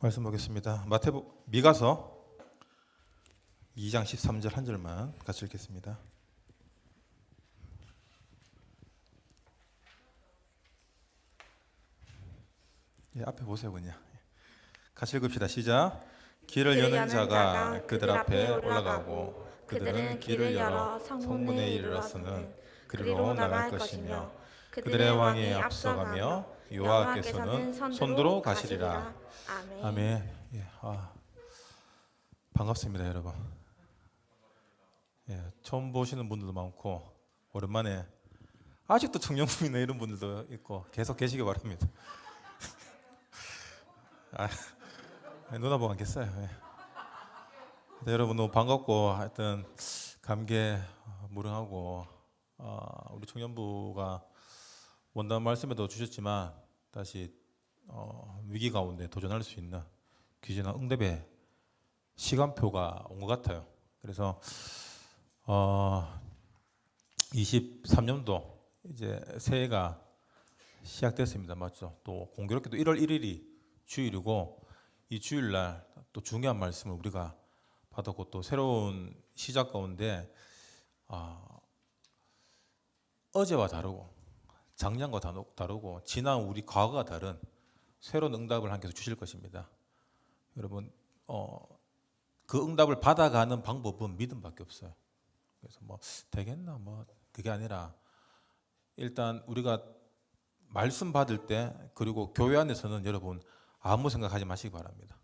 말씀 보겠습니다. 미가서 2장 13절 한 절만 같이 읽겠습니다. 예, 앞에 보세요 그냥. 같이 읽읍시다. 시작. 길을 여는 자가 그들 앞에 올라가고 그들은 길을 열어 성문에 이르러서는 그리로 나갈 것이며 그들의 왕이 앞서가며 여호와께서는 손들어 가시리라. 아멘. 예, 반갑습니다, 여러분. 예, 처음 보시는 분들도 많고 오랜만에 아직도 청년부이나 이런 분들도 있고 계속 계시기 바랍니다. 누나 보고 안겠어요. 예. 여러분 너무 반갑고 하여튼 감개 무량하고 우리 청년부가 원단 말씀에도 주셨지만 다시 위기 가운데 도전할 수 있는 귀신한 응답의 시간표가 온 것 같아요. 그래서 23년도 이제 새해가 시작됐습니다. 맞죠? 또 공교롭게도 1월 1일이 주일이고 이 주일날 또 중요한 말씀을 우리가 받았고 또 새로운 시작 가운데 어제와 다르고 작년과 다르고 지난 우리 과거가 다른 새로운 응답을 하나님께서 주실 것입니다. 여러분 그 응답을 받아가는 방법은 믿음밖에 없어요. 그래서 뭐 되겠나 뭐 그게 아니라 일단 우리가 말씀 받을 때 그리고 교회 안에서는 여러분 아무 생각하지 마시기 바랍니다.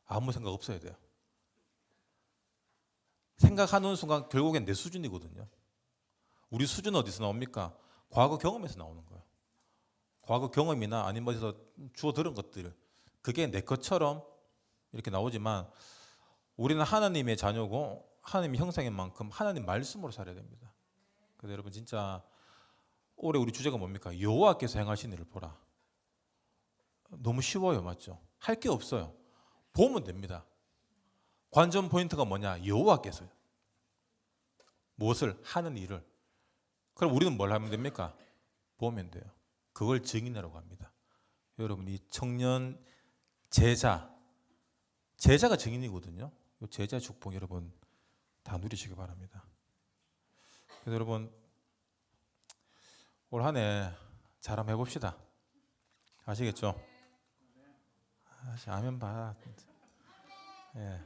아무 생각 없어야 돼요. 생각하는 순간 결국엔 내 수준이거든요. 우리 수준은 어디서 나옵니까? 과거 경험에서 나오는 거예요. 과거 경험이나 아니면 어디서 주워 들은 것들 그게 내 것처럼 이렇게 나오지만 우리는 하나님의 자녀고 하나님의 형상인 만큼 하나님 말씀으로 살아야 됩니다. 그래서 여러분 진짜 올해 우리 주제가 뭡니까? 여호와께서 행하신 일을 보라. 너무 쉬워요, 맞죠? 할 게 없어요. 보면 됩니다. 관전 포인트가 뭐냐? 여호와께서요. 무엇을 하는 일을. 그럼 우리는 뭘 하면 됩니까? 보면 돼요. 그걸 증인하라고 합니다. 여러분 이 청년 제자가 증인이거든요. 제자 축복 여러분 다 누리시기 바랍니다. 그래서 여러분 올 한 해 잘 한번 해봅시다. 아시겠죠? 아멘 봐. 예.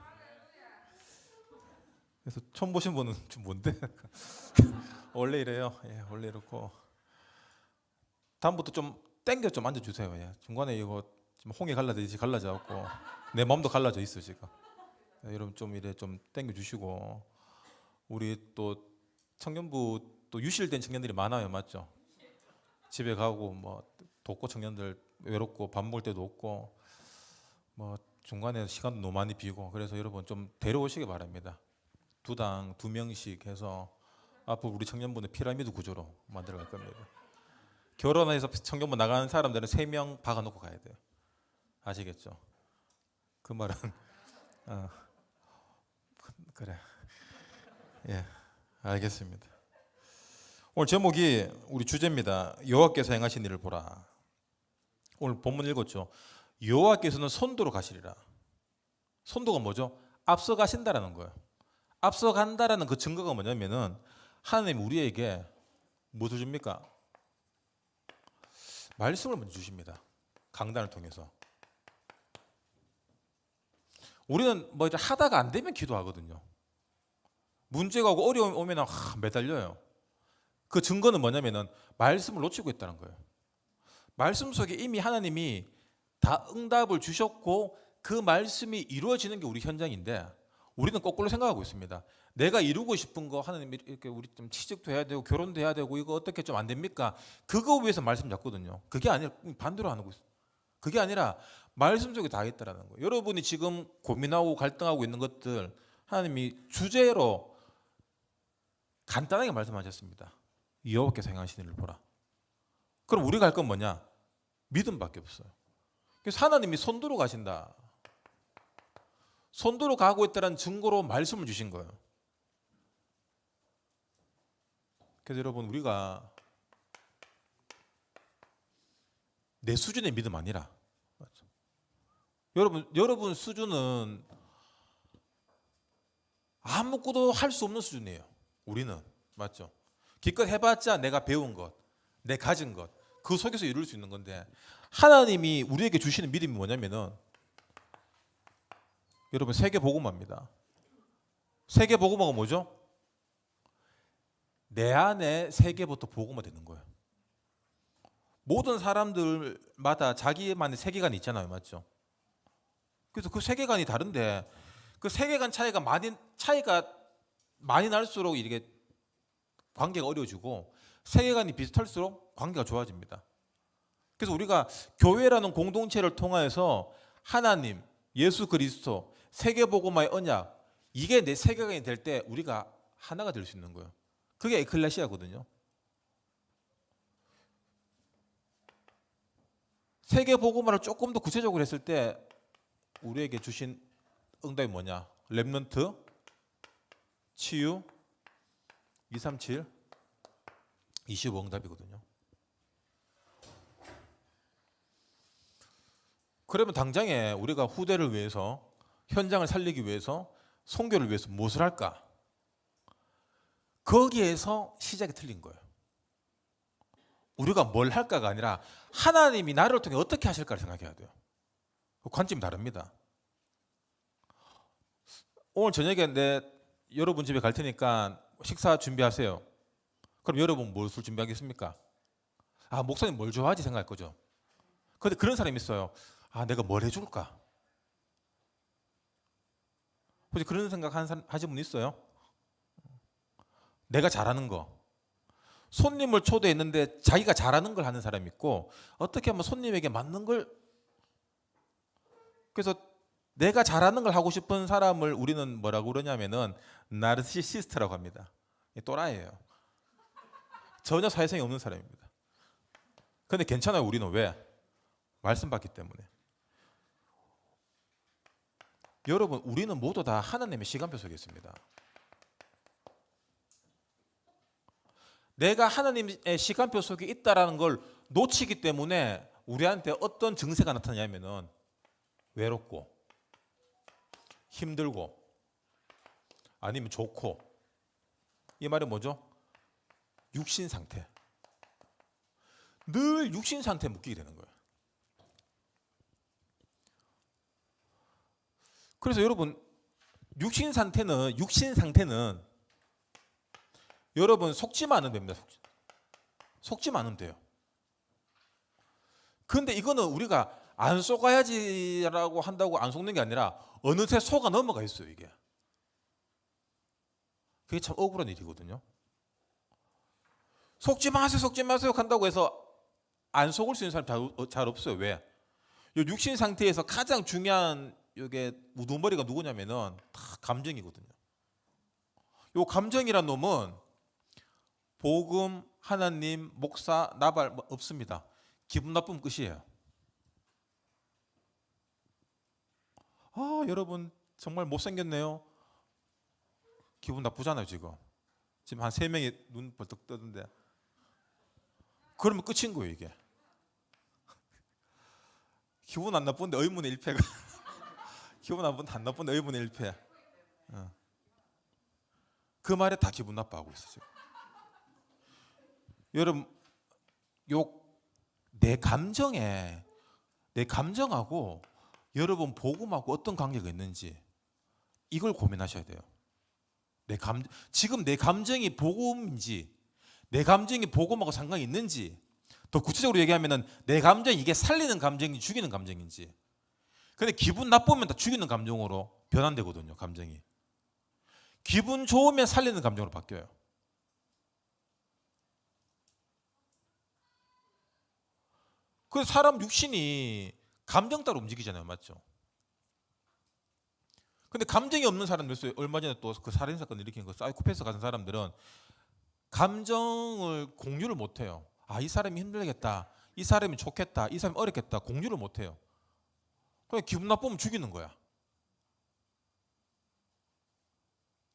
그래서 처음 보신 분은 좀 뭔데? 원래 이래요. 예, 원래 이렇고 다음부터 좀 땡겨 좀 앉아주세요. 예. 중간에 이거 좀 홍해 갈라지지 갈라져갖고 내 마음도 갈라져 있어 지금. 예, 여러분 좀 이래 좀 땡겨 주시고 우리 또 청년부 또 유실된 청년들이 많아요, 맞죠? 집에 가고 뭐 독거 청년들 외롭고 밥 먹을 때도 없고 뭐 중간에 시간도 너무 많이 비고 그래서 여러분 좀 데려오시기 바랍니다. 두당 2명씩 해서 앞으로 우리 청년부는 피라미드 구조로 만들어갈 겁니다. 결혼해서 청년부 나가는 사람들은 3명 박아놓고 가야 돼요. 아시겠죠? 그 말은 그래. 예, 알겠습니다. 오늘 제목이 우리 주제입니다. 여호와께서 행하신 일을 보라. 오늘 본문 읽었죠. 여호와께서는 손도로 가시리라. 손도가 뭐죠? 앞서 가신다라는 거예요. 앞서 간다라는 그 증거가 뭐냐면은 하나님 우리에게 무엇을 줍니까? 말씀을 먼저 주십니다. 강단을 통해서. 우리는 뭐 이제 하다가 안 되면 기도하거든요. 문제가 오고 어려움이 오면 매달려요. 그 증거는 뭐냐면은 말씀을 놓치고 있다는 거예요. 말씀 속에 이미 하나님이 다 응답을 주셨고 그 말씀이 이루어지는 게 우리 현장인데 우리는 거꾸로 생각하고 있습니다. 내가 이루고 싶은 거 하나님 이렇게 우리 좀 취직도 해야 되고 결혼도 해야 되고 이거 어떻게 좀 안 됩니까? 그거 위해서 말씀 잡거든요. 그게 아니라 반대로 하는 거예요. 그게 아니라 말씀 속에 다 있다라는 거예요. 여러분이 지금 고민하고 갈등하고 있는 것들 하나님이 주제로 간단하게 말씀하셨습니다. 여호와께서 행하신 일을 보라. 그럼 우리가 할 건 뭐냐? 믿음밖에 없어요. 그래서 하나님이 손들어 가신다. 손들어 가고 있다는 증거로 말씀을 주신 거예요. 그래서 여러분 우리가 내 수준의 믿음 아니라 여러분 수준은 아무것도 할 수 없는 수준이에요. 우리는 맞죠? 기껏 해봤자 내가 배운 것, 내 가진 것, 그 속에서 이룰 수 있는 건데 하나님이 우리에게 주시는 믿음이 뭐냐면은 여러분 세계복음화입니다. 세계복음화가 뭐죠? 내 안에 세계부터 복음화 되는 거예요. 모든 사람들마다 자기만의 세계관이 있잖아요, 맞죠? 그래서 그 세계관이 다른데 그 세계관 차이가 많이 날수록 이게 관계가 어려워지고 세계관이 비슷할수록 관계가 좋아집니다. 그래서 우리가 교회라는 공동체를 통하여서 하나님, 예수 그리스도, 세계복음화의 언약 이게 내 세계관이 될 때 우리가 하나가 될 수 있는 거예요. 그게 에클레시아거든요. 세계복음화를 조금 더 구체적으로 했을 때 우리에게 주신 응답이 뭐냐? 렘넌트, 치유, 237, 25 응답이거든요. 그러면 당장에 우리가 후대를 위해서 현장을 살리기 위해서 선교를 위해서 무엇을 할까? 거기에서 시작이 틀린 거예요. 우리가 뭘 할까가 아니라 하나님이 나를 통해 어떻게 하실까를 생각해야 돼요. 관점이 다릅니다. 오늘 저녁에 여러분 집에 갈 테니까 식사 준비하세요. 그럼 여러분 무엇을 준비하겠습니까? 아, 목사님 뭘 좋아하지 생각할 거죠. 그런데 그런 사람이 있어요. 아, 내가 뭘 해줄까? 혹시 그런 생각 하신 분 있어요? 내가 잘하는 거. 손님을 초대했는데 자기가 잘하는 걸 하는 사람이 있고 어떻게 하면 손님에게 맞는 걸 그래서 내가 잘하는 걸 하고 싶은 사람을 우리는 뭐라고 그러냐면은 나르시시스트라고 합니다. 또라이예요. 전혀 사회성이 없는 사람입니다. 그런데 괜찮아요. 우리는 왜? 말씀 받기 때문에. 여러분 우리는 모두 다 하나님의 시간표 속에 있습니다. 내가 하나님의 시간표 속에 있다라는 걸 놓치기 때문에 우리한테 어떤 증세가 나타나냐면은 외롭고 힘들고 아니면 좋고 이 말은 뭐죠? 육신 상태. 늘 육신 상태에 묶이게 되는 거예요. 그래서 여러분 육신 상태는 여러분 속지만 않으면 됩니다. 속지만 않으면 돼요. 그런데 이거는 우리가 안 속아야지라고 한다고 안 속는 게 아니라 어느새 속아 넘어가 있어요. 이게. 그게 참 억울한 일이거든요. 속지 마세요 한다고 해서 안 속을 수 있는 사람 잘 없어요. 왜? 육신 상태에서 가장 중요한 이게 우두머리가 누구냐면은 다 감정이거든요. 요 감정이란 놈은 복음, 하나님, 목사, 나발 없습니다. 기분 나쁘면 끝이에요. 아, 여러분 정말 못생겼네요. 기분 나쁘잖아요, 지금. 지금 한 3명이 눈 벌떡 뜨는데. 그러면 끝인 거예요, 이게. 기분 안 나쁜데 의문의 일패가. 기분 안 나쁜데 의문의 일패. 그 말에 다 기분 나빠하고 있어요, 지금. 여러분, 내 감정하고 여러분 복음하고 어떤 관계가 있는지 이걸 고민하셔야 돼요. 지금 내 감정이 복음인지 내 감정이 복음하고 상관이 있는지 더 구체적으로 얘기하면은 내 감정이 이게 살리는 감정인지 죽이는 감정인지. 근데 기분 나쁘면 다 죽이는 감정으로 변환되거든요. 감정이. 기분 좋으면 살리는 감정으로 바뀌어요. 그래서 사람 육신이 감정 따라 움직이잖아요. 맞죠? 근데 감정이 없는 사람들 있어요. 얼마 전에 또 그 살인사건 일으킨 그 사이코패스 같은 사람들은 감정을 공유를 못해요. 아, 이 사람이 힘들겠다. 이 사람이 좋겠다. 이 사람이 어렵겠다. 공유를 못해요. 그냥 기분 나쁘면 죽이는 거야.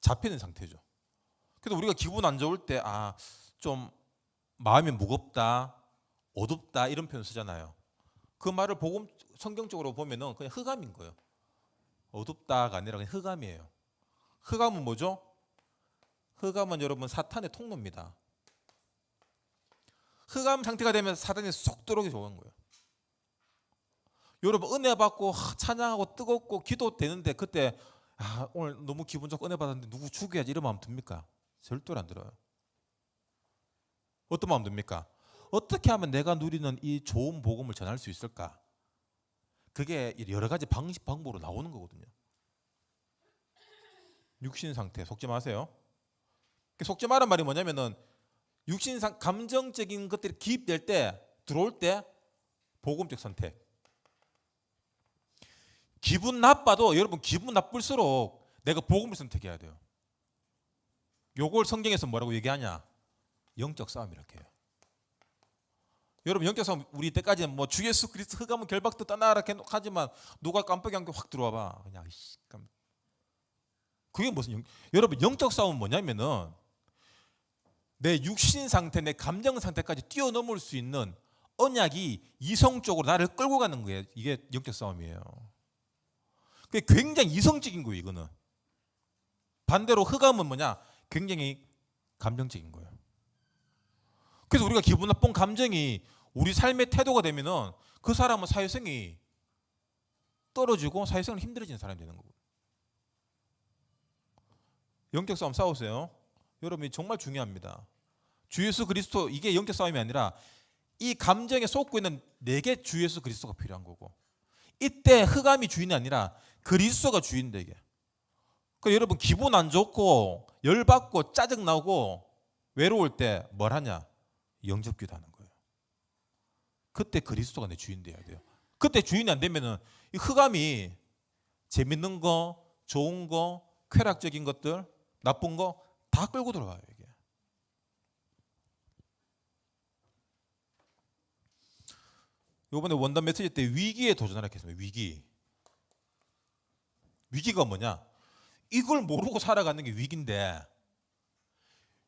잡히는 상태죠. 그래서 우리가 기분 안 좋을 때 좀 마음이 무겁다, 어둡다 이런 표현 쓰잖아요. 그 말을 복음 성경적으로 보면은 그냥 흑암인 거예요. 어둡다가 아니라 그냥 흑암이에요. 흑암은 뭐죠? 흑암은 여러분 사탄의 통로입니다. 흑암 상태가 되면 사탄이 쏙 들어오기 좋은 거예요. 여러분 은혜 받고 찬양하고 뜨겁고 기도되는데 그때 오늘 너무 기분 좋고 은혜 받았는데 누구 죽여야지 이런 마음 듭니까? 절대로 안 들어요. 어떤 마음 듭니까? 어떻게 하면 내가 누리는 이 좋은 복음을 전할 수 있을까? 그게 여러 가지 방법으로 나오는 거거든요. 육신 상태 속지 마세요. 속지 마란 말이 뭐냐면은 육신상 감정적인 것들이 기입될 때 들어올 때 복음적 선택. 기분 나빠도 여러분 기분 나쁠수록 내가 복음을 선택해야 돼요. 요걸 성경에서 뭐라고 얘기하냐? 영적 싸움 이렇게 해요. 여러분 영적 싸움 우리 때까지는 뭐 주 예수 그리스도 흑암은 결박도 떠나라 하지만 누가 깜빡이 안 껴 확 들어와 봐. 그냥 그게 무슨 여러분 영적 싸움은 뭐냐면은 내 육신 상태, 내 감정 상태까지 뛰어넘을 수 있는 언약이 이성적으로 나를 끌고 가는 거예요. 이게 영적 싸움이에요. 그게 굉장히 이성적인 거예요, 이거는. 반대로 흑암은 뭐냐? 굉장히 감정적인 거예요. 그래서 우리가 기분 나쁜 감정이 우리 삶의 태도가 되면은 그 사람은 사회성이 떨어지고 사회성이 힘들어지는 사람이 되는 거고. 영적 싸움 싸우세요. 여러분이 정말 중요합니다. 주 예수 그리스도 이게 영적 싸움이 아니라 이 감정에 쏟고 있는 내게 주 예수 그리스도가 필요한 거고 이때 흑암이 주인이 아니라 그리스도가 주인데 이게. 그러니까 여러분 기분 안 좋고 열받고 짜증나고 외로울 때 뭘 하냐? 영접 기도하는 거예요. 그때 그리스도가 내 주인 돼야 돼요. 그때 주인이 안 되면은 이 흑암이 재밌는 거, 좋은 거, 쾌락적인 것들, 나쁜 거 다 끌고 들어가요 이게. 이번에 원단 메시지 때 위기에 도전하라 했습니다. 위기가 뭐냐? 이걸 모르고 살아가는 게 위기인데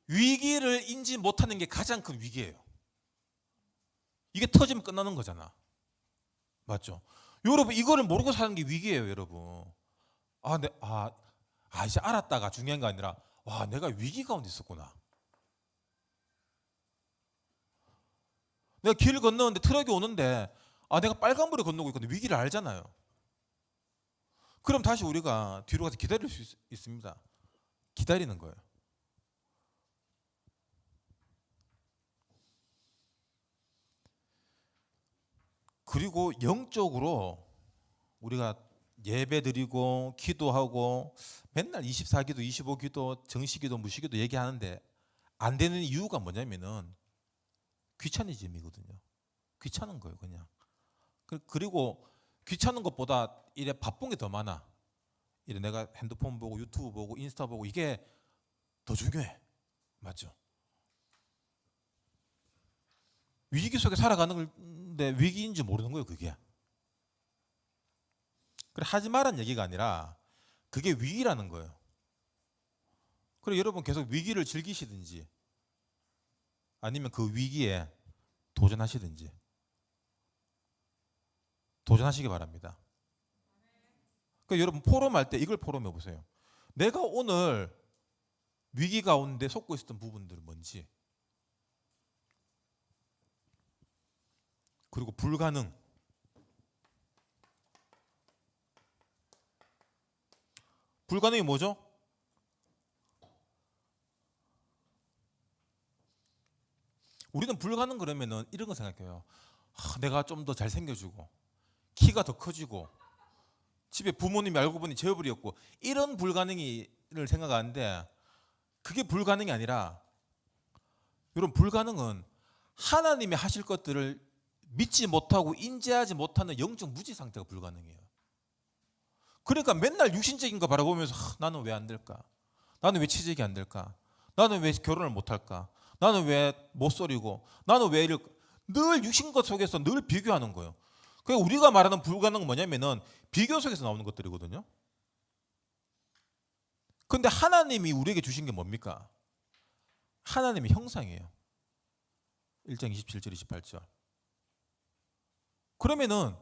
위기를 인지 못하는 게 가장 큰 위기예요. 이게 터지면 끝나는 거잖아. 맞죠? 여러분 이거를 모르고 사는 게 위기예요, 여러분. 이제 알았다가 중요한 게 아니라 내가 위기 가운데 있었구나. 내가 길을 건너는데 트럭이 오는데 내가 빨간불에 건너고 있거든요. 위기를 알잖아요. 그럼 다시 우리가 뒤로 가서 기다릴 수 있습니다. 기다리는 거예요. 그리고 영적으로 우리가 예배 드리고 기도하고 맨날 24기도 25기도 정시기도 무시기도 얘기하는데 안 되는 이유가 뭐냐면은 귀차니즘이거든요. 귀찮은 거예요 그냥. 그리고 귀찮은 것보다 이래 바쁜 게 더 많아. 이래 내가 핸드폰 보고 유튜브 보고 인스타 보고 이게 더 중요해. 맞죠? 위기 속에 살아가는 건데 위기인지 모르는 거예요 그게. 그래 하지 말란 얘기가 아니라 그게 위기라는 거예요. 그래 여러분 계속 위기를 즐기시든지 아니면 그 위기에 도전하시든지 도전하시기 바랍니다. 그러니까 여러분 포럼할 때 이걸 포럼해 보세요. 내가 오늘 위기 가운데 속고 있었던 부분들은 뭔지, 그리고 불가능, 불가능이 뭐죠? 우리는 불가능 그러면은 이런 거 생각해요. 내가 좀 더 잘생겨지고 키가 더 커지고 집에 부모님이 알고 보니 재벌이었고 이런 불가능이를 생각하는데 그게 불가능이 아니라 여러분 불가능은 하나님이 하실 것들을 믿지 못하고 인지하지 못하는 영적 무지 상태가 불가능해요. 그러니까 맨날 육신적인 거 바라보면서 나는 왜 안 될까? 나는 왜 취직이 안 될까? 나는 왜 결혼을 못 할까? 나는 왜 못 소리고? 나는 왜 이럴까? 늘 육신 것 속에서 늘 비교하는 거예요. 그러니까 우리가 말하는 불가능은 뭐냐면은 비교 속에서 나오는 것들이거든요. 근데 하나님이 우리에게 주신 게 뭡니까? 하나님의 형상이에요. 1장 27절 28절. 그러면은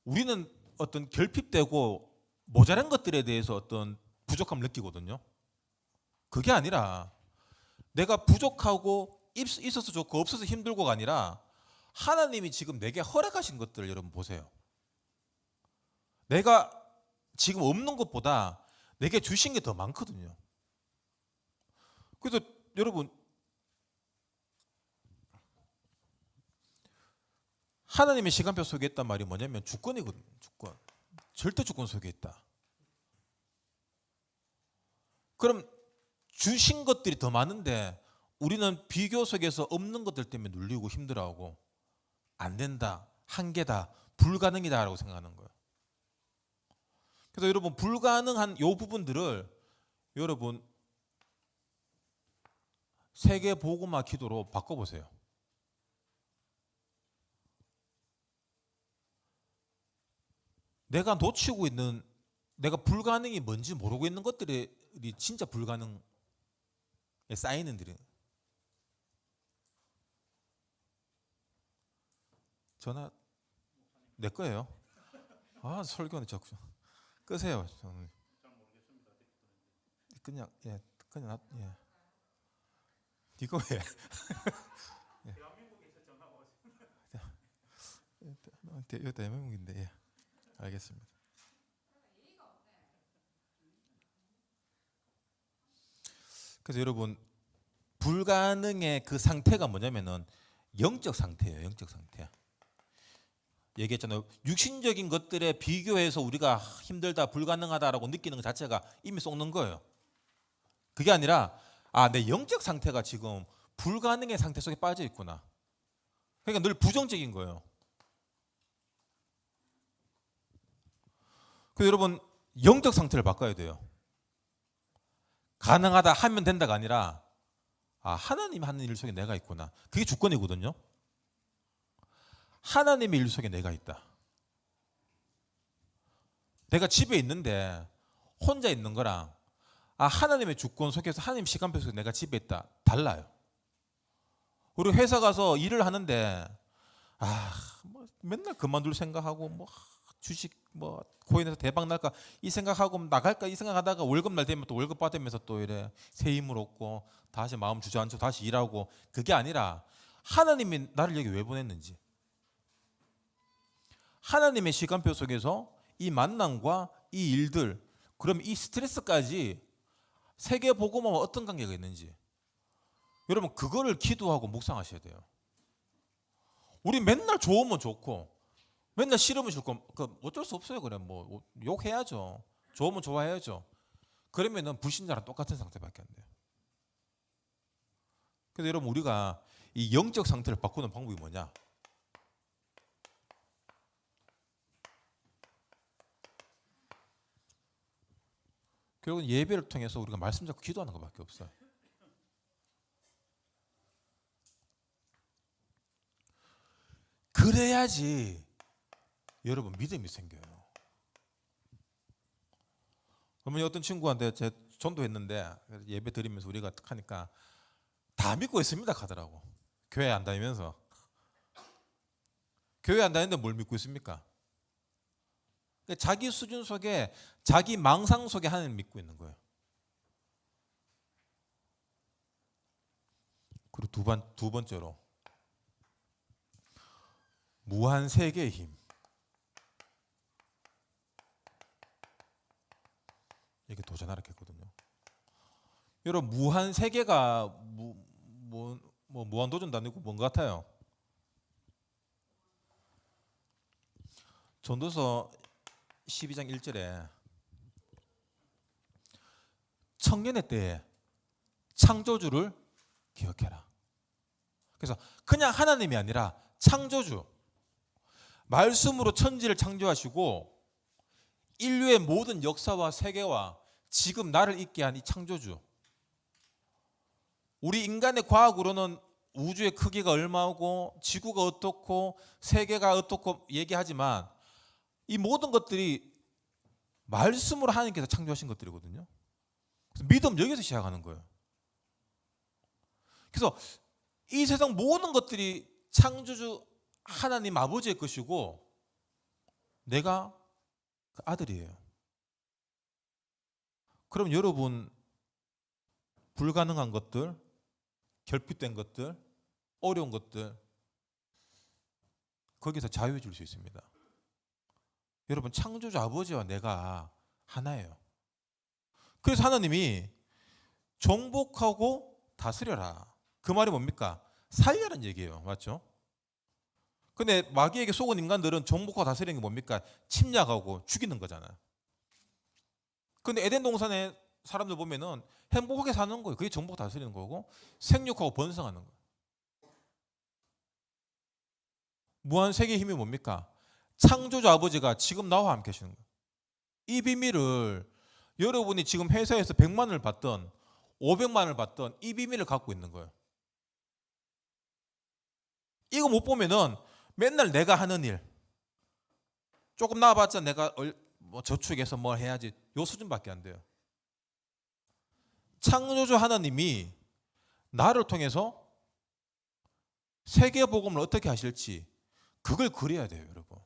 우리는 어떤 결핍되고 모자란 것들에 대해서 어떤 부족함을 느끼거든요. 그게 아니라 내가 부족하고 있어서 좋고 없어서 힘들고가 아니라 하나님이 지금 내게 허락하신 것들을 여러분 보세요. 내가 지금 없는 것보다 내게 주신 게 더 많거든요. 그래서 여러분, 하나님의 시간표 속에 있단 말이 뭐냐면 주권이거든요. 주권. 절대 주권 속에 있다. 그럼 주신 것들이 더 많은데 우리는 비교 속에서 없는 것들 때문에 눌리고 힘들어하고 안 된다, 한계다, 불가능이다라고 생각하는 거예요. 그래서 여러분, 불가능한 요 부분들을 여러분 세계 복음화 기도로 바꿔보세요. 내가 놓치고 있는, 내가 불가능이 뭔지 모르고 있는 것들이 진짜 불가능에 쌓이는 들이. 전화 내 거예요. 아, 설교는 자꾸 끄세요. 저는 그냥 그냥 이거 왜? 이거 대한민국인데. 알겠습니다. 그래서 여러분, 불가능의 그 상태가 뭐냐면은 영적 상태예요. 영적 상태. 얘기했잖아요. 육신적인 것들에 비교해서 우리가 힘들다, 불가능하다라고 느끼는 것 자체가 이미 속는 거예요. 그게 아니라 내 영적 상태가 지금 불가능의 상태 속에 빠져 있구나. 그러니까 늘 부정적인 거예요. 그래서 여러분, 영적 상태를 바꿔야 돼요. 가능하다, 하면 된다가 아니라 하나님이 하는 일 속에 내가 있구나. 그게 주권이거든요. 하나님의 일 속에 내가 있다. 내가 집에 있는데 혼자 있는 거랑 하나님의 주권 속에서 하나님 시간표 속에 내가 집에 있다, 달라요. 우리 회사 가서 일을 하는데 뭐 맨날 그만둘 생각하고 뭐 주식 뭐 코인에서 대박 날까 이 생각하고 나갈까 이 생각하다가 월급 날 되면 또 월급 받으면서 또 이래 새 힘을 얻고 다시 마음 주저앉고 다시 일하고. 그게 아니라 하나님이 나를 여기 왜 보냈는지, 하나님의 시간표 속에서 이 만남과 이 일들, 그럼 이 스트레스까지 세계 복음화와 어떤 관계가 있는지 여러분 그거를 기도하고 묵상하셔야 돼요. 우리 맨날 좋으면 좋고 맨날 싫으면 싫고 어쩔 수 없어요. 그래 뭐 욕해야죠. 좋으면 좋아해야죠. 그러면은 불신자랑 똑같은 상태밖에 안 돼요. 그래서 여러분, 우리가 이 영적 상태를 바꾸는 방법이 뭐냐? 결국은 예배를 통해서 우리가 말씀 잡고 기도하는 것밖에 없어요. 그래야지 여러분 믿음이 생겨요. 어머니 어떤 친구한테 제 전도했는데 예배 드리면서 우리가 하니까 다 믿고 있습니다 하더라고. 교회 안 다니면서. 교회 안 다니는데 뭘 믿고 있습니까? 자기 수준 속에 자기 망상 속에 하나님 믿고 있는 거예요. 그리고 두 번째로 무한 세계의 힘. 이게 도전하라 했거든요. 여러분, 무한 세계가 무한 도전도 아니고 뭔 같아요? 전도서 12장 1절에 청년의 때에 창조주를 기억해라. 그래서 그냥 하나님이 아니라 창조주, 말씀으로 천지를 창조하시고 인류의 모든 역사와 세계와 지금 나를 있게 한 이 창조주. 우리 인간의 과학으로는 우주의 크기가 얼마고 지구가 어떻고 세계가 어떻고 얘기하지만 이 모든 것들이 말씀으로 하나님께서 창조하신 것들이거든요. 그래서 믿음 여기서 시작하는 거예요. 그래서 이 세상 모든 것들이 창조주 하나님 아버지의 것이고 내가 그 아들이에요. 그럼 여러분 불가능한 것들, 결핍된 것들, 어려운 것들 거기서 자유해 줄 수 있습니다. 여러분 창조주 아버지와 내가 하나예요. 그래서 하나님이 정복하고 다스려라. 그 말이 뭡니까? 살려는 얘기예요. 맞죠? 근데 마귀에게 속은 인간들은 정복하고 다스리는 게 뭡니까? 침략하고 죽이는 거잖아요. 근데 에덴 동산에 사람들 보면은 행복하게 사는 거예요. 그게 정복 다스리는 거고 생육하고 번성하는 거예요. 무한 세계의 힘이 뭡니까? 창조주 아버지가 지금 나와 함께 하시는 거예요. 이 비밀을 여러분이 지금 회사에서 100만 원을 받던 500만 원을 받던 이 비밀을 갖고 있는 거예요. 이거 못 보면은 맨날 내가 하는 일 조금 나와봤자 내가 뭐 저축해서 뭐 해야지 요 수준밖에 안 돼요. 창조주 하나님이 나를 통해서 세계 복음을 어떻게 하실지 그걸 그려야 돼요, 여러분.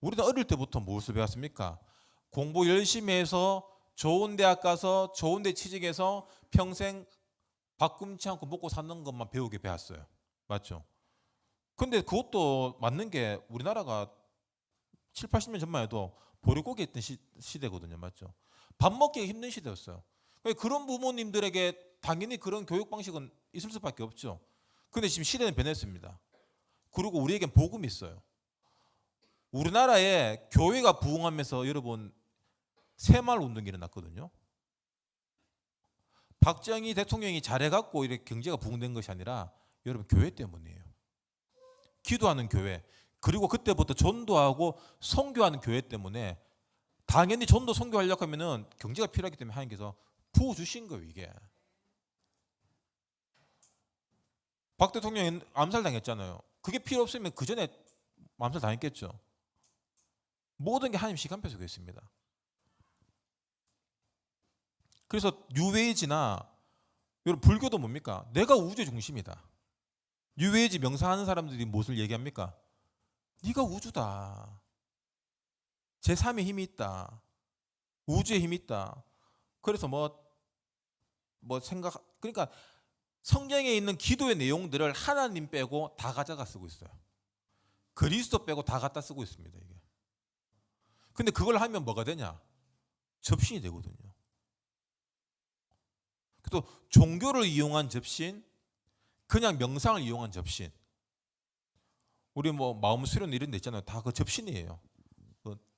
우리는 어릴 때부터 무엇을 배웠습니까? 공부 열심히 해서 좋은 대학 가서 좋은 데 취직해서 평생 밥 굶지 않고 먹고 사는 것만 배우게 배웠어요. 맞죠? 근데 그것도 맞는 게 우리나라가 7, 80년 전만 해도 보릿고개 있던 시대거든요. 맞죠? 밥 먹기가 힘든 시대였어요. 그런 부모님들에게 당연히 그런 교육 방식은 있을 수밖에 없죠. 근데 지금 시대는 변했습니다. 그리고 우리에겐 복음이 있어요. 우리나라에 교회가 부흥하면서 여러분 새마을 운동이 일어났거든요. 박정희 대통령이 잘해갖고 이렇게 경제가 부흥된 것이 아니라 여러분 교회 때문이에요. 기도하는 교회, 그리고 그때부터 전도하고 선교하는 교회 때문에 당연히 전도 선교하려고 하면은 경제가 필요하기 때문에 하나님께서 부어주신 거예요. 이게 박 대통령이 암살당했잖아요. 그게 필요 없으면 그 전에 암살당했겠죠. 모든 게 하나님 시간표 속에 있습니다. 그래서 뉴에이지나 여러분 불교도 뭡니까? 내가 우주의 중심이다. 뉴에이지 명상하는 사람들이 무엇을 얘기합니까? 네가 우주다. 제3의 힘이 있다. 우주의 힘이 있다. 그래서 그러니까 성경에 있는 기도의 내용들을 하나님 빼고 다 가져가 쓰고 있어요. 그리스도 빼고 다 갖다 쓰고 있습니다. 이게. 근데 그걸 하면 뭐가 되냐? 접신이 되거든요. 또 종교를 이용한 접신, 그냥 명상을 이용한 접신. 우리 뭐 마음 수련 이런 데 있잖아요. 다 그 접신이에요.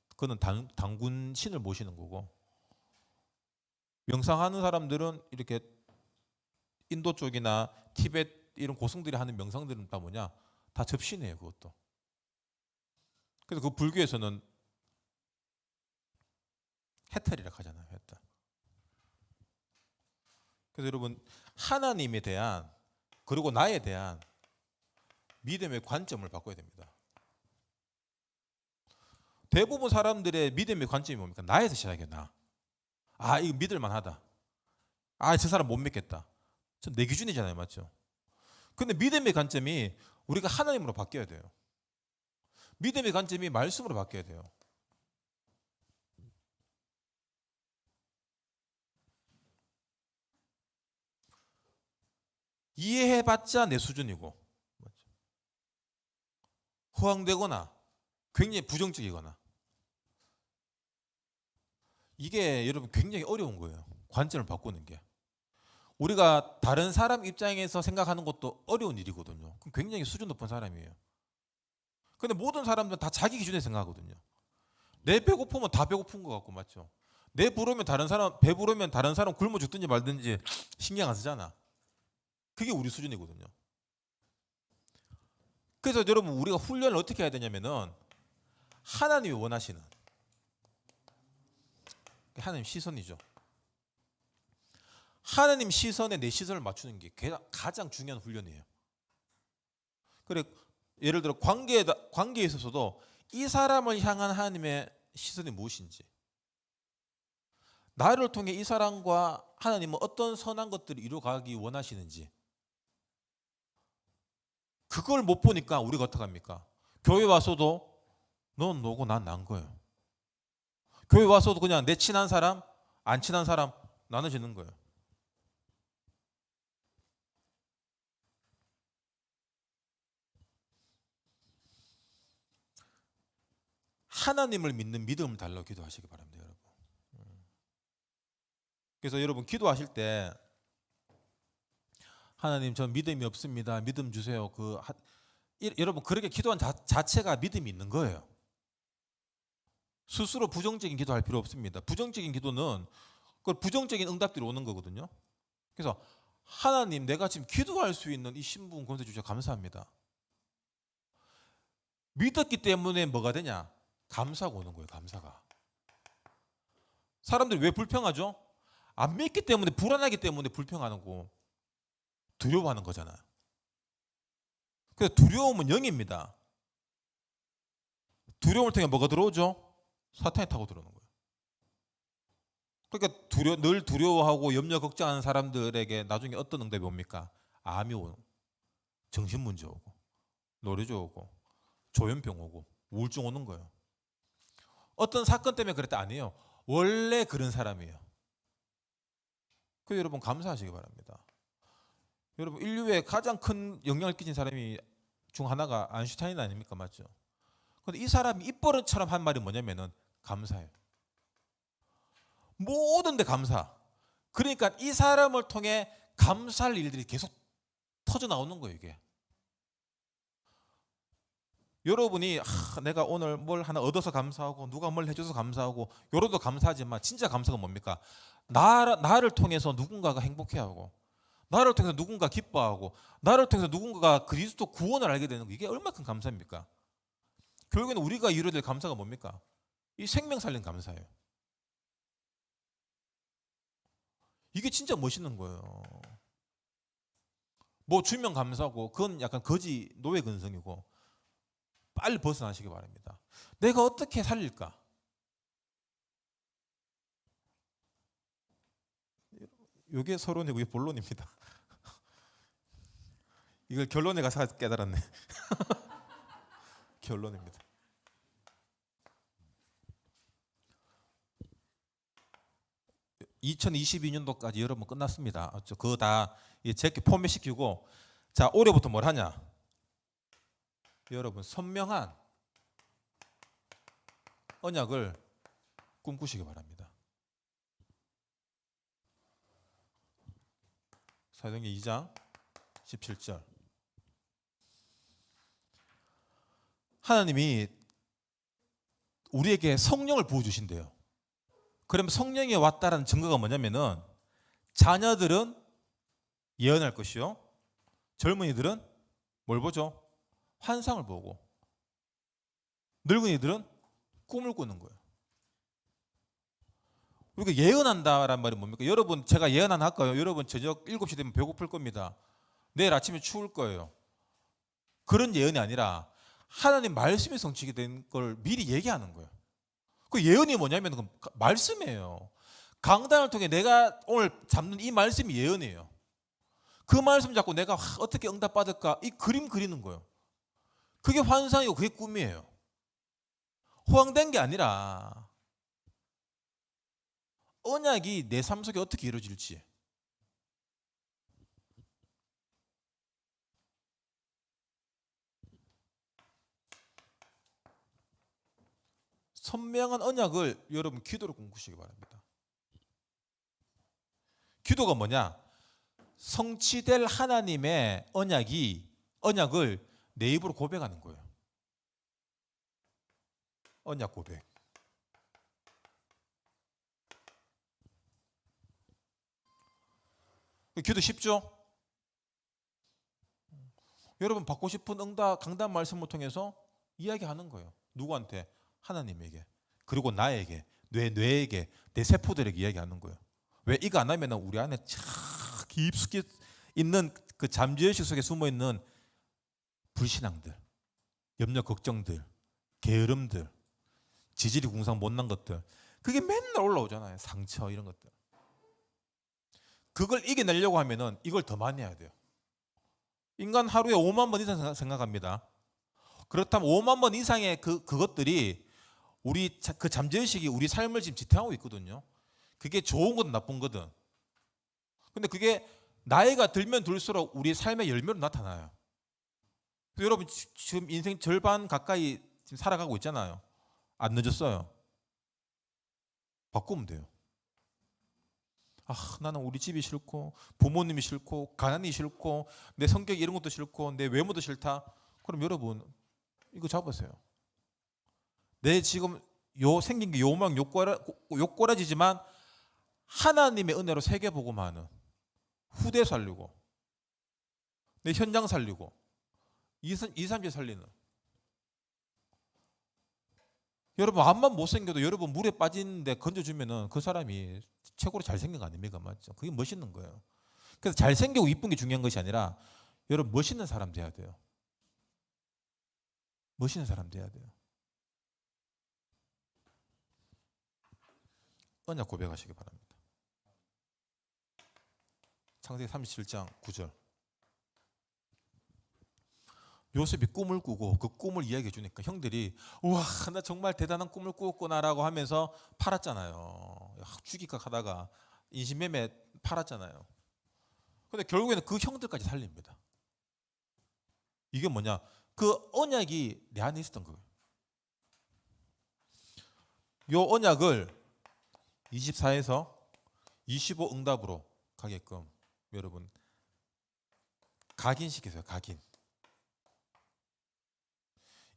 그거는 단군 신을 모시는 거고. 명상하는 사람들은 이렇게 인도 쪽이나 티베트 이런 고승들이 하는 명상들은 다 뭐냐? 다 접신이에요. 그것도. 그래서 그 불교에서는 해탈이라고 하잖아요. 해탈. 그래서 여러분 하나님에 대한 그리고 나에 대한 믿음의 관점을 바꿔야 됩니다. 대부분 사람들의 믿음의 관점이 뭡니까? 나에서 시작해. 나. 아, 이거 믿을 만하다. 아, 저 사람 못 믿겠다. 전 내 기준이잖아요. 맞죠? 근데 믿음의 관점이 우리가 하나님으로 바뀌어야 돼요. 믿음의 관점이 말씀으로 바뀌어야 돼요. 이해해봤자 내 수준이고 허황되거나 굉장히 부정적이거나 이게 여러분 굉장히 어려운 거예요. 관점을 바꾸는 게. 우리가 다른 사람 입장에서 생각하는 것도 어려운 일이거든요. 그럼 굉장히 수준 높은 사람이에요. 근데 모든 사람들은 다 자기 기준에 생각하거든요. 내 배고프면 다 배고픈 것 같고 맞죠? 내 부르면 다른 사람 배부르면 다른 사람 굶어 죽든지 말든지 신경 안 쓰잖아. 그게 우리 수준이거든요. 그래서 여러분 우리가 훈련을 어떻게 해야 되냐면은 하나님이 원하시는 하나님 시선이죠. 하나님 시선에 내 시선을 맞추는 게 가장 중요한 훈련이에요. 그래 예를 들어 관계에 있어서도 이 사람을 향한 하나님의 시선이 무엇인지, 나를 통해 이 사람과 하나님은 어떤 선한 것들을 이루어가기 원하시는지, 그걸 못 보니까 우리가 어떡합니까? 교회 와서도 넌 너고 난 난 거예요. 교회 와서도 그냥 내 친한 사람, 안 친한 사람 나눠지는 거예요. 하나님을 믿는 믿음을 달라고 기도하시기 바랍니다, 여러분. 그래서 여러분 기도하실 때 하나님 전 믿음이 없습니다. 믿음 주세요. 여러분 그렇게 기도한 자체가 믿음이 있는 거예요. 스스로 부정적인 기도할 필요 없습니다. 부정적인 기도는 그 부정적인 응답들이 오는 거거든요. 그래서 하나님 내가 지금 기도할 수 있는 이 신분 권세 주셔서 감사합니다. 믿었기 때문에 뭐가 되냐? 감사가 오는 거예요. 감사가. 사람들이 왜 불평하죠? 안 믿기 때문에 불안하기 때문에 불평하는 거 두려워하는 거잖아요. 그래서 두려움은 영입니다. 두려움을 통해 뭐가 들어오죠? 사탄이 타고 들어오는 거예요. 그러니까 늘 두려워하고 염려 걱정하는 사람들에게 나중에 어떤 응답이 옵니까? 암이 오고 정신문제 오고 노래조 오고 조현병 오고 우울증 오는 거예요. 어떤 사건 때문에 그랬다 아니에요. 원래 그런 사람이에요. 그래서 여러분 감사하시기 바랍니다. 여러분 인류에 가장 큰 영향을 끼친 사람이 중 하나가 아인슈타인 아닙니까? 맞죠? 그런데 이 사람이 입버릇처럼 한 말이 뭐냐면은 감사해요. 모든 데 감사. 그러니까 이 사람을 통해 감사할 일들이 계속 터져 나오는 거예요, 이게. 여러분이 내가 오늘 뭘 하나 얻어서 감사하고 누가 뭘 해줘서 감사하고 여러도 감사하지만 진짜 감사가 뭡니까? 나를 통해서 누군가가 행복해하고 나를 통해서 누군가 기뻐하고 나를 통해서 누군가가 그리스도 구원을 알게 되는 거 이게 얼마큼 감사입니까? 결국에는 우리가 이루어야 될 감사가 뭡니까? 이 생명 살린 감사예요. 이게 진짜 멋있는 거예요. 뭐 주면 감사하고 그건 약간 거지 노예 근성이고 빨리 벗어나시기 바랍니다. 내가 어떻게 살릴까? 이게 서론이고 이게 본론입니다. 이걸 결론에 가서 깨달았네. 결론입니다. (2022년도까지) 여러분 끝났습니다. 그거 다 제게 포맷시키고 자 올해부터 뭘 하냐? 여러분 선명한 언약을 꿈꾸시기 바랍니다. 사도행전 2장 17절. 하나님이 우리에게 성령을 부어주신대요. 그러면 성령이 왔다라는 증거가 뭐냐면은 자녀들은 예언할 것이요. 젊은이들은 뭘 보죠? 환상을 보고 늙은이들은 꿈을 꾸는 거예요. 우리가 예언한다라는 말이 뭡니까? 여러분 제가 예언 하나 할까요? 여러분 저녁 7시 되면 배고플 겁니다. 내일 아침에 추울 거예요. 그런 예언이 아니라 하나님 말씀이 성취게 된 걸 미리 얘기하는 거예요. 그 예언이 뭐냐면 그 말씀이에요. 강단을 통해 내가 오늘 잡는 이 말씀이 예언이에요. 그 말씀 잡고 내가 어떻게 응답받을까 이 그림 그리는 거예요. 그게 환상이고 그게 꿈이에요. 호황된 게 아니라 언약이 내 삶 속에 어떻게 이루어질지. 선명한 언약을 여러분 기도로 꿈꾸시기 바랍니다. 기도가 뭐냐? 성취될 하나님의 언약을 내 입으로 고백하는 거예요. 언약 고백. 기도 쉽죠? 여러분 받고 싶은 응답 강단 말씀을 통해서 이야기하는 거예요. 누구한테? 하나님에게. 그리고 나에게, 뇌에게, 내 세포들에게 이야기하는 거예요. 왜 이거 안 하면 우리 안에 깊숙이 있는 그 잠재의식 속에 숨어 있는 불신앙들, 염려 걱정들, 게으름들, 지질이 궁상 못난 것들 그게 맨날 올라오잖아요. 상처 이런 것들. 그걸 이겨내려고 하면은 이걸 더 많이 해야 돼요. 인간 하루에 5만 번 이상 생각합니다. 그렇다면 5만 번 이상의 그것들이 우리 그 잠재의식이 우리 삶을 지금 지탱하고 있거든요. 그게 좋은 거든 나쁜 거든. 근데 그게 나이가 들면 들수록 우리 삶의 열매로 나타나요. 여러분 지금 인생 절반 가까이 지금 살아가고 있잖아요. 안 늦었어요. 바꾸면 돼요. 나는 우리 집이 싫고 부모님이 싫고 가난이 싫고 내 성격 이런 것도 싫고 내 외모도 싫다. 그럼 여러분 이거 잡으세요. 내 지금 생긴 게 요망 요꼬라지지만 하나님의 은혜로 세계 보고만은 후대 살리고 내 현장 살리고 2, 3주 살리는 여러분 앞만 못생겨도 여러분 물에 빠지는데 건져주면은 그 사람이 최고로 잘생긴 거 아닙니까? 맞죠? 그게 멋있는 거예요. 그래서 잘생기고 이쁜 게 중요한 것이 아니라 여러분 멋있는 사람 돼야 돼요. 멋있는 사람 돼야 돼요. 언약 고백하시기 바랍니다. 창세기 37장 9절. 요셉이 꿈을 꾸고 그 꿈을 이야기해 주니까 형들이 우와 나 정말 대단한 꿈을 꾸었구나라고 하면서 팔았잖아요. 죽이각 하다가 인신매매 팔았잖아요. 근데 결국에는 그 형들까지 살립니다. 이게 뭐냐? 그 언약이 내 안에 있었던 거예요. 요 언약을 24에서 25 응답으로 가게끔 여러분 각인시키세요. 각인.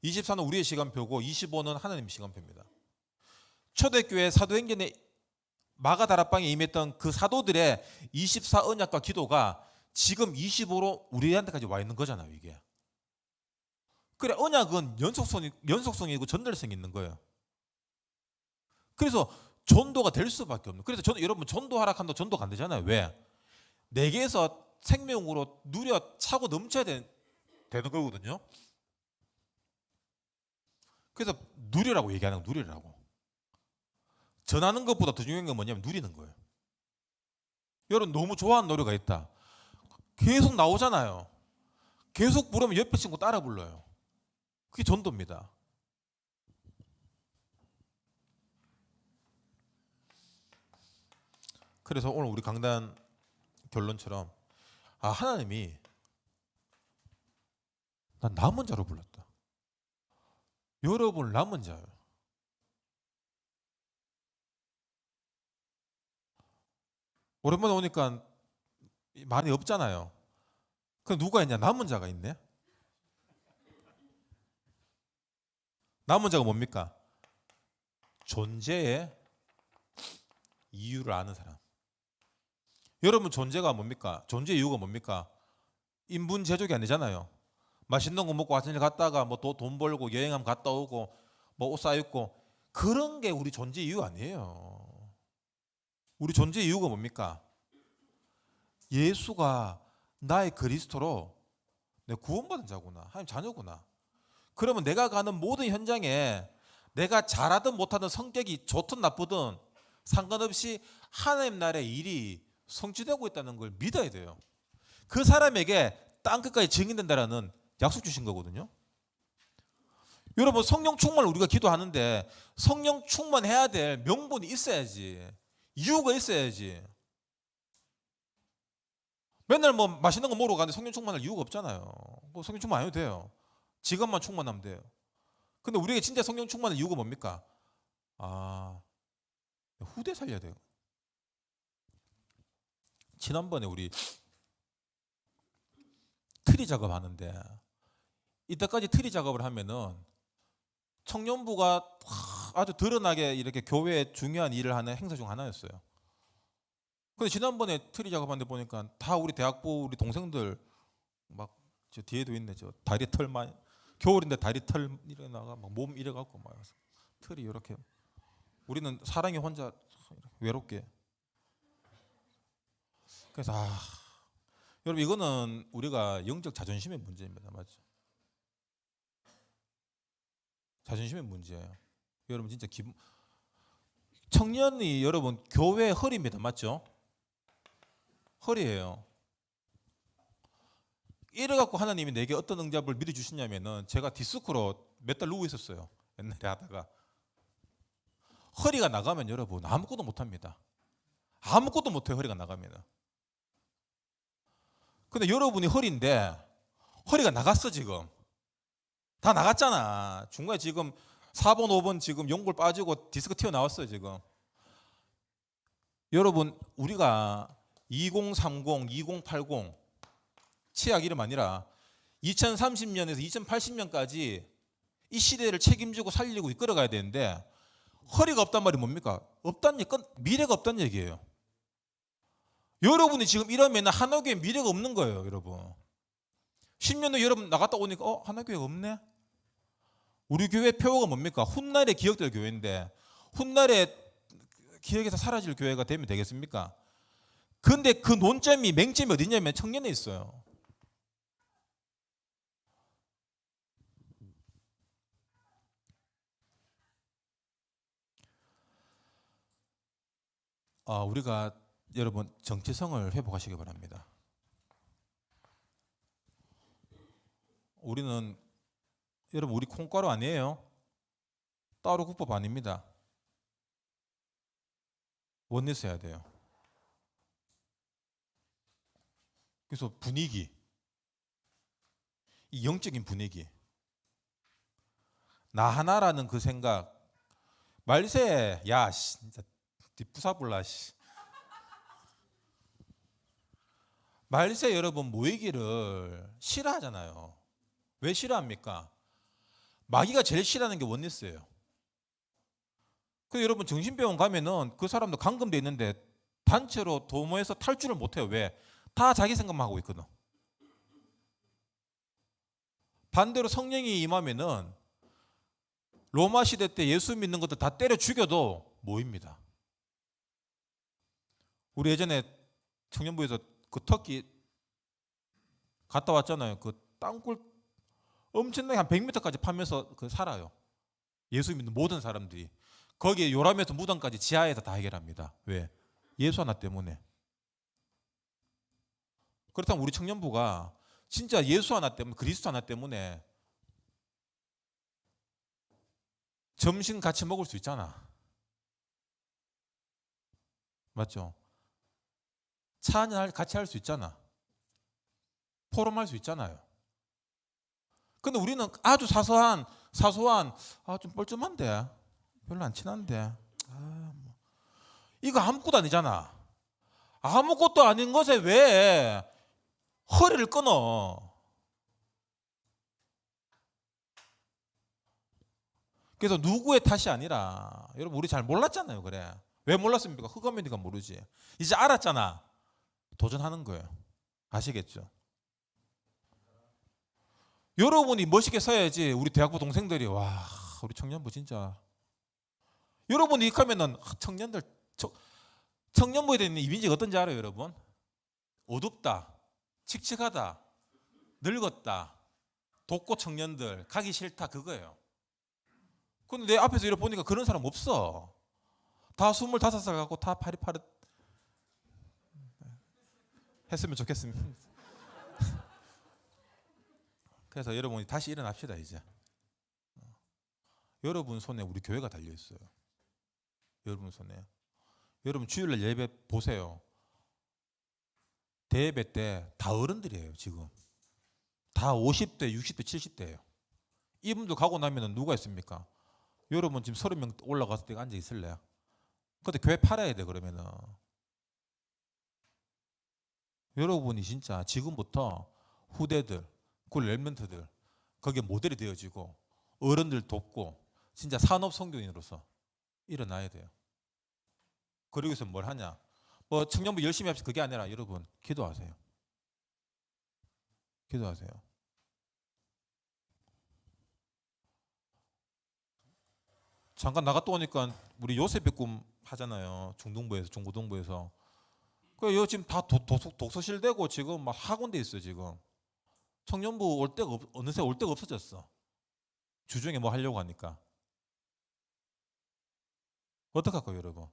24는 우리의 시간표고 25는 하나님의 시간표입니다. 초대교회 사도행전에 마가다락방에 임했던 그 사도들의 24 언약과 기도가 지금 25로 우리한테까지 와 있는 거잖아요. 이게. 그래 언약은 연속성이고 전달성이 있는 거예요. 그래서 전도가 될 수밖에 없는. 그래서 여러분 전도 하락한다 전도가 안 되잖아요. 왜? 내게서 생명으로 누려 차고 넘쳐야 되는 거거든요. 그래서 누리라고 얘기하는 거 누리라고. 전하는 것보다 더 중요한 건 뭐냐면 누리는 거예요. 여러분 너무 좋아하는 노래가 있다. 계속 나오잖아요. 계속 부르면 옆에 친구 따라 불러요. 그게 전도입니다. 그래서 오늘 우리 강단 결론처럼 하나님이 난 남은 자로 불렀다. 여러분 남은 자예요. 오랜만에 오니까 많이 없잖아요. 그럼 누가 있냐? 남은 자가 있네. 남은 자가 뭡니까? 존재의 이유를 아는 사람. 여러분 존재가 뭡니까? 존재의 이유가 뭡니까? 인분 제조기 아니잖아요. 맛있는 거 먹고 화장실 갔다가 뭐 돈 벌고 여행하면 갔다 오고 뭐 옷 사입고 그런 게 우리 존재 이유 아니에요. 우리 존재 이유가 뭡니까? 예수가 나의 그리스도로 내가 구원받은 자구나. 하나님 자녀구나. 그러면 내가 가는 모든 현장에 내가 잘하든 못하든 성격이 좋든 나쁘든 상관없이 하나님 나라의 일이 성취되고 있다는 걸 믿어야 돼요. 그 사람에게 땅끝까지 증인된다라는 약속 주신 거거든요. 여러분 성령 충만을 우리가 기도하는데 성령 충만해야 될 명분이 있어야지. 이유가 있어야지. 맨날 뭐 맛있는 거 먹으러 가는데 성령 충만할 이유가 없잖아요. 뭐 성령 충만 안 해도 돼요. 지금만 충만하면 돼요. 근데 우리에게 진짜 성령 충만할 이유가 뭡니까? 후대 살려야 돼요. 지난번에 우리 트리 작업하는데 이때까지 트리 작업을 하면은 청년부가 아주 드러나게 이렇게 교회에 중요한 일을 하는 행사 중 하나였어요. 근데 지난번에 트리 작업하는데 보니까 다 우리 대학부 우리 동생들 막 저 뒤에도 있네 저 다리 털만 겨울인데 다리 털 이래 나가 막 몸 이래 갖고 막 트리 이렇게 우리는 사랑이 혼자 외롭게 그래서 여러분 이거는 우리가 영적 자존심의 문제입니다. 맞죠? 자존심의 문제예요. 여러분 진짜 청년이 여러분 교회 허리입니다. 맞죠? 허리예요. 이래갖고 하나님이 내게 어떤 응답을 미리 주시냐면은 제가 디스크로 몇 달 누워 있었어요. 옛날에 하다가. 허리가 나가면 여러분 아무것도 못합니다. 아무것도 못해요. 허리가 나가면은. 근데 여러분이 허리인데 허리가 나갔어 지금. 다 나갔잖아. 중간에 지금 4번 5번 지금 연골 빠지고 디스크 튀어나왔어요 지금. 여러분 우리가 2030, 2080 치약 이름 아니라 2030년에서 2080년까지 이 시대를 책임지고 살리고 이끌어가야 되는데 허리가 없단 말이 뭡니까? 없다는 얘기, 미래가 없다는 얘기예요. 여러분이 지금 이러면 하나교회 미래가 없는 거예요 여러분. 10년 후 여러분 나갔다 오니까 하나교회가 없네. 우리 교회 표어가 뭡니까? 훗날에 기억될 교회인데 훗날에 기억에서 사라질 교회가 되면 되겠습니까? 근데 그 논점이 맹점이 어디냐면 청년에 있어요. 우리가 여러분 정체성을 회복하시기 바랍니다. 우리는 여러분 우리 콩가루 아니에요. 따로 국밥 아닙니다. 원내스 해야 돼요. 그래서 분위기, 이 영적인 분위기, 나 하나라는 그 생각, 말세, 야, 진짜 뒷부사불라, 말세 여러분 모이기를 싫어하잖아요. 왜 싫어합니까? 마귀가 제일 싫어하는 게 원리스예요. 그 여러분 정신병원 가면은 그 사람도 감금돼 있는데 단체로 도모해서 탈출을 못해요. 왜? 다 자기 생각만 하고 있거든. 반대로 성령이 임하면은 로마 시대 때 예수 믿는 것들 다 때려 죽여도 모입니다. 우리 예전에 청년부에서 그 터키 갔다 왔잖아요. 그 땅굴 엄청나게 한 100m까지 파면서 그 살아요. 예수 믿는 모든 사람들이. 거기에 요람에서 무덤까지 지하에서 다 해결합니다. 왜? 예수 하나 때문에. 그렇다면 우리 청년부가 진짜 예수 하나 때문에, 그리스도 하나 때문에 점심 같이 먹을 수 있잖아. 맞죠? 차 한잔 같이 할 수 있잖아. 포럼할 수 있잖아요. 근데 우리는 아주 사소한 좀 뻘쭘한데 별로 안 친한데 이거 아무것도 아니잖아. 아무것도 아닌 것에 왜 허리를 끊어? 그래서 누구의 탓이 아니라 여러분 우리 잘 몰랐잖아요. 그래. 왜 몰랐습니까? 흑암이니까 모르지. 이제 알았잖아. 도전하는 거예요. 아시겠죠? 여러분이 멋있게 서야지 우리 대학부 동생들이 와 우리 청년부 진짜 여러분이 이렇게 하면은 청년들 청년부에 대한 이미지가 어떤지 알아요 여러분? 어둡다, 칙칙하다, 늙었다, 독고 청년들 가기 싫다 그거예요. 근데 내 앞에서 이렇게 보니까 그런 사람 없어. 다 25살 갖고 다 파릇파릇 했으면 좋겠습니다. 그래서 여러분이 다시 일어납시다 이제. 여러분 손에 우리 교회가 달려 있어요. 여러분 손에. 여러분 주일날 예배 보세요. 대예배 때 다 어른들이에요 지금. 다 50대, 60대, 70대예요. 이분들 가고 나면 누가 있습니까? 여러분 지금 30명 올라가서 내가 앉아 있을래요? 근데 교회 팔아야 돼 그러면은. 여러분이 진짜 지금부터 후대들, 그 랩런트들 거기에 모델이 되어지고 어른들 돕고 진짜 산업 성교인으로서 일어나야 돼요. 그러고서 뭘 하냐? 뭐 청년부 열심히 합시다 그게 아니라 여러분 기도하세요. 기도하세요. 잠깐 나갔다 오니까 우리 요셉의 꿈 하잖아요. 중동부에서 중고등부에서. 그 지금 다 독서실 되고 지금 막 학원돼 있어요 지금. 청년부 올 데가 어느새 올 데가 없어졌어. 주중에 뭐 하려고 하니까. 어떡할까요 여러분?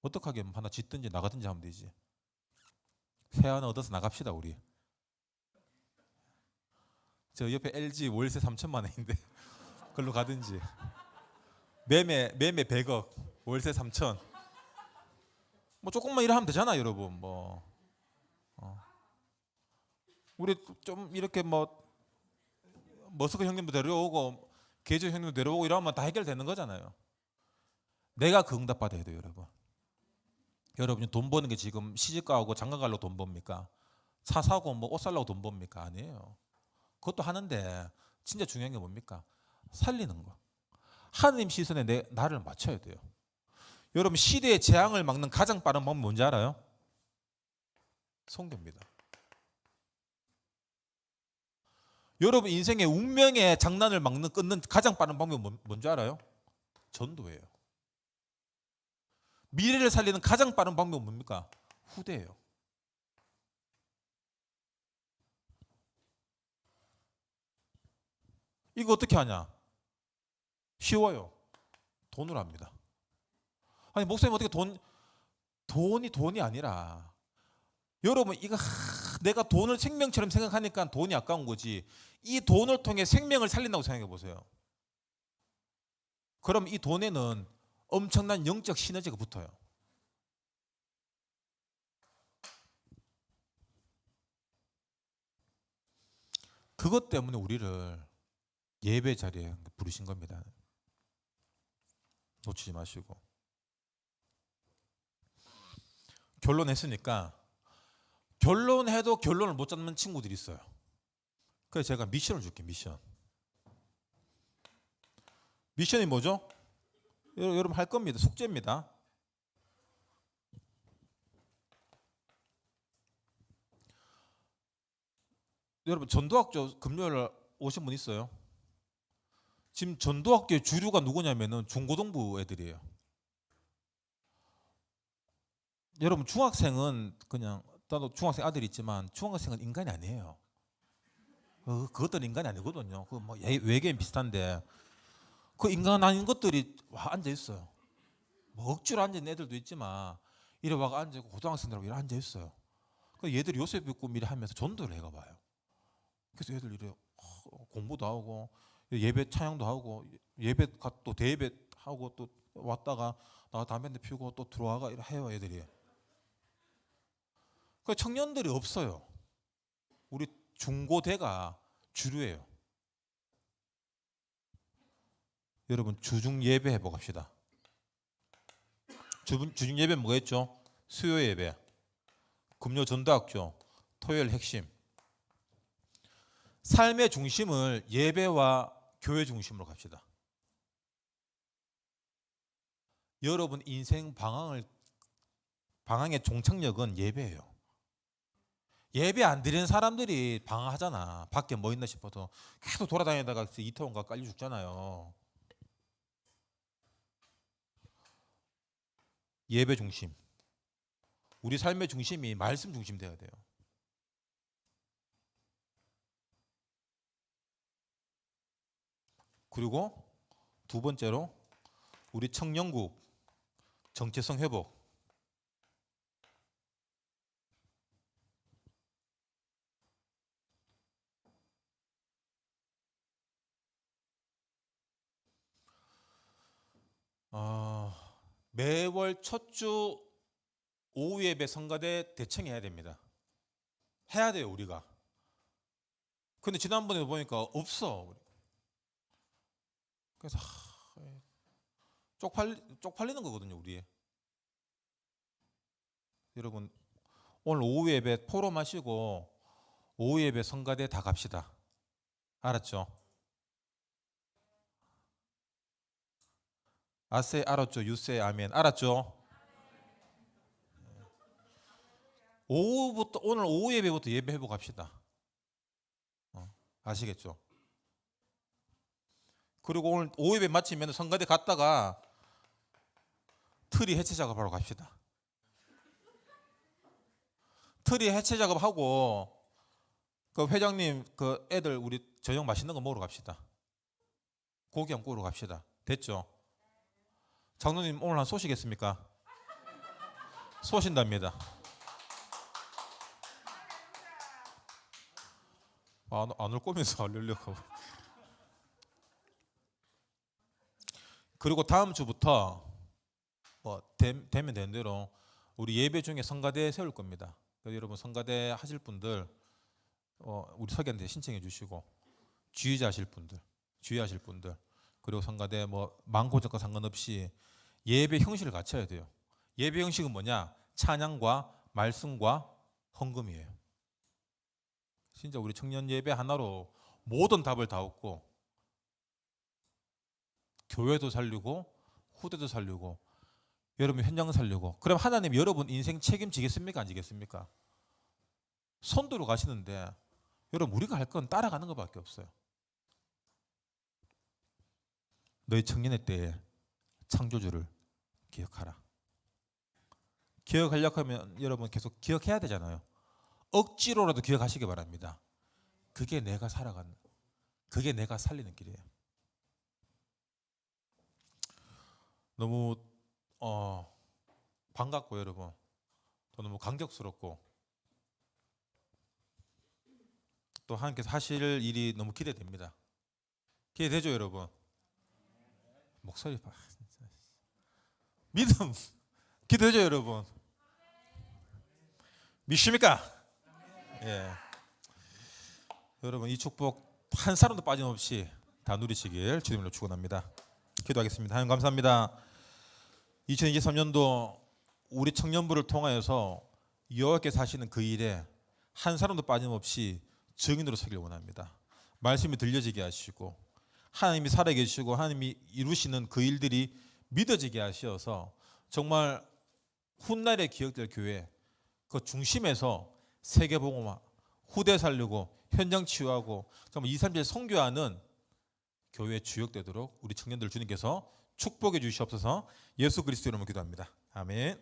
어떡하게 하나 짓든지 나가든지 하면 되지. 새 하나 얻어서 나갑시다 우리. 저 옆에 LG 월세 3천만 원인데 그걸로 가든지. 매매 100억, 월세 3천. 뭐 조금만 일하면 되잖아, 여러분. 뭐 우리 좀 이렇게 뭐 머스크 형님도 데려오고 게이츠 형님도 데려오고 이러면 다 해결되는 거잖아요. 내가 그 응답 받아야 돼요, 여러분. 여러분이 돈 버는 게 지금 시집가고 장가가려고 돈 법니까? 차 사고 뭐 옷 살려고 돈 법니까? 아니에요. 그것도 하는데 진짜 중요한 게 뭡니까? 살리는 거. 하느님 시선에 나를 맞춰야 돼요. 여러분, 시대의 재앙을 막는 가장 빠른 방법이 뭔지 알아요? 선교입니다. 여러분 인생의 운명의 장난을 끊는 가장 빠른 방법이 뭔지 알아요? 전도예요. 미래를 살리는 가장 빠른 방법은 뭡니까? 후대예요. 이거 어떻게 하냐? 쉬워요. 돈으로 합니다. 아니 목사님 어떻게 돈이 아니라 여러분 이거 내가 돈을 생명처럼 생각하니까 돈이 아까운 거지. 이 돈을 통해 생명을 살린다고 생각해 보세요. 그럼 이 돈에는 엄청난 영적 시너지가 붙어요. 그것 때문에 우리를 예배 자리에 부르신 겁니다. 놓치지 마시고. 결론했으니까 결론해도 결론을 못 잡는 친구들이 있어요. 그래서 제가 미션을 줄게요. 미션이 뭐죠? 여러분 할 겁니다. 숙제입니다. 여러분 전도학교 금요일 오신 분 있어요? 지금 전도학교의 주류가 누구냐면은 중고등부 애들이에요. 여러분 중학생은 그냥 나도 중학생 아들이 있지만 중학생은 인간이 아니에요. 그것들은 인간이 아니거든요. 그 뭐 외계인 비슷한데 그 인간 아닌 것들이 와 앉아 있어요. 뭐 억지로 앉아 있는 애들도 있지만 이래 와가 앉아 있고 고등학생들하고 이래 앉아 있어요. 그 얘들이 요셉의 꿈 이래 하면서 전도를 해가 봐요. 그래서 애들 이래 공부도 하고 예배 찬양도 하고 예배 또 대예배 하고 또 왔다가 나 담배 피우고 또 들어와가 이래 해요 애들이. 그 청년들이 없어요. 우리 중고대가 주류예요. 여러분 주중 예배 해보고 합시다. 주중 예배 뭐겠죠? 수요 예배, 금요 전도학교, 토요일 핵심. 삶의 중심을 예배와 교회 중심으로 갑시다. 여러분 인생 방황의 종착역은 예배예요. 예배 안 드리는 사람들이 방황하잖아. 밖에 뭐 있나 싶어서 계속 돌아다니다가 이태원가 깔려 죽잖아요. 예배 중심. 우리 삶의 중심이 말씀 중심 돼야 돼요. 그리고 두 번째로 우리 청년국 정체성 회복. 매월 첫 주 오후 예배 성가대 대청해야 됩니다. 해야 돼요 우리가. 근데 지난번에 보니까 없어. 그래서 쪽팔리는 거거든요 우리. 여러분 오늘 오후 예배 포럼 하시고 오후 예배 성가대 다 갑시다. 알았죠? 아세 알았죠? 유세 아멘 알았죠? 오늘 오후 예배부터 예배 회복 합시다. 아시겠죠? 그리고 오늘 오후 예배 마치면 성가대 갔다가 트리 해체 작업하러 갑시다. 트리 해체 작업하고 그 회장님 그 애들 우리 저녁 맛있는 거 먹으러 갑시다. 고기 한번 구우러 갑시다. 됐죠? 장로님 오늘 한 쏘시겠습니까? 쏘신답니다. 안올 거면서 알려고. 그리고 다음 주부터 되면 되는 대로 우리 예배 중에 성가대 세울 겁니다. 그래서 여러분 성가대 하실 분들 우리 설교한테 신청해 주시고 주의하실 분들 그리고 성가대 많고 적과 상관없이 예배 형식을 갖춰야 돼요. 예배 형식은 뭐냐? 찬양과 말씀과 헌금이에요. 진짜 우리 청년 예배 하나로 모든 답을 다 얻고 교회도 살리고 후대도 살리고 여러분 현장 살리고 그럼 하나님 여러분 인생 책임지겠습니까? 안 지겠습니까? 손들어 가시는데 여러분 우리가 할 건 따라가는 것밖에 없어요. 너희 청년의 때에 창조주를 기억하라. 기억하려고 하면 여러분 계속 기억해야 되잖아요. 억지로라도 기억하시기 바랍니다. 그게 내가 살리는 길이에요. 너무 반갑고 여러분 또 너무 감격스럽고 또 하나님께서 하실 일이 너무 기대됩니다. 기대되죠 여러분? 목소리 봐. 믿음 기대되죠 여러분? 믿습니까? 예. 여러분 이 축복 한 사람도 빠짐없이 다 누리시길 주님으로 축원합니다. 기도하겠습니다. 하나님 감사합니다. 2023년도 우리 청년부를 통하여서 여호와께서 하시는 그 일에 한 사람도 빠짐없이 증인으로 서길 원합니다. 말씀이 들려지게 하시고 하나님이 살아계시고 하나님이 이루시는 그 일들이 믿어지게 하셔서 정말 훗날에 기억될 교회 그 중심에서 세계복음화, 후대 살리고 현장 치유하고 정말 2, 3일 선교하는 교회 주역되도록 우리 청년들 주님께서 축복해 주시옵소서. 예수 그리스도 이름으로 기도합니다. 아멘.